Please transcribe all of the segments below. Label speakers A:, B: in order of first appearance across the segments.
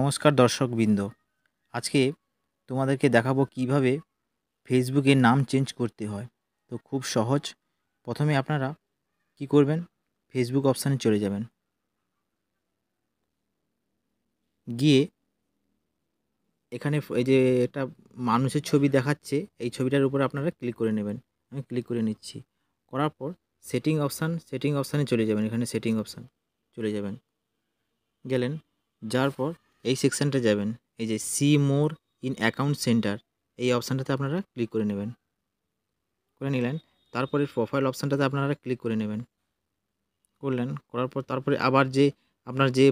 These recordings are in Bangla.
A: নমস্কার দর্শকবৃন্দ। আজকে তোমাদেরকে দেখাবো কিভাবে ফেসবুকের নাম চেঞ্জ করতে হয়। তো খুব সহজ। প্রথমে আপনারা কি করবেন, ফেসবুক অপশানে চলে যাবেন। গিয়ে এখানে এই যে একটা মানুষের ছবি দেখাচ্ছে, এই ছবিটার উপরে আপনারা ক্লিক করে নেবেন। আমি ক্লিক করে নিচ্ছি। করার পর সেটিং অপশানে চলে যাবেন। এখানে সেটিং অপশান চলে যাবেন। গেলেন, যাওয়ার পর এই সেকশানটা যাবেন। এই যে see more in account centre, এই অপশানটাতে আপনারা ক্লিক করে নেবেন। করে নিলেন। তারপরে প্রোফাইল অপশানটাতে আপনারা ক্লিক করে নেবেন। করলেন, করার পর তারপরে আবার যে আপনার যে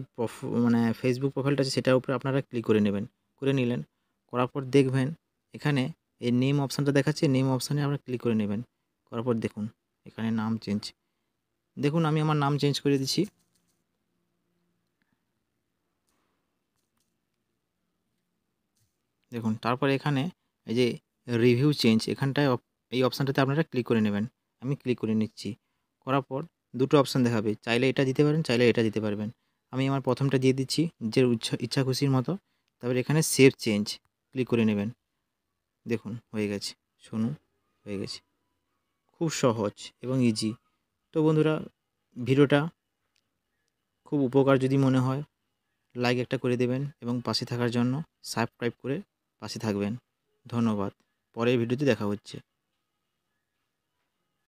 A: ফেসবুক প্রোফাইলটা আছে সেটার উপরে আপনারা ক্লিক করে নেবেন। করে নিলেন। করার পর দেখবেন এখানে এই নেম অপশানটা দেখাচ্ছে, নেম অপশানে আপনারা ক্লিক করে নেবেন। করার পর দেখুন এখানে নাম চেঞ্জ। দেখুন আমি আমার নাম চেঞ্জ করে দিচ্ছি। দেখুন তারপরে এখানে এই যে রিভিউ চেঞ্জ, এখানটায় এই অপশানটাতে আপনারা ক্লিক করে নেবেন। আমি ক্লিক করে নিচ্ছি। করার পর দুটো অপশান দেখাবে, চাইলে এটা দিতে পারেন, চাইলে এটা দিতে পারবেন। আমি আমার প্রথমটা দিয়ে দিচ্ছি, যে ইচ্ছা খুশির মতো। তারপরে এখানে সেভ চেঞ্জ ক্লিক করে নেবেন। দেখুন হয়ে গেছে, শুনুন হয়ে গেছে। খুব সহজ এবং ইজি। তো বন্ধুরা, ভিডিওটা খুব উপকার যদি মনে হয় লাইক একটা করে দেবেন এবং পাশে থাকার জন্য সাবস্ক্রাইব করে পাশে থাকবেন। ধন্যবাদ। পরের ভিডিওতে দেখা হচ্ছে।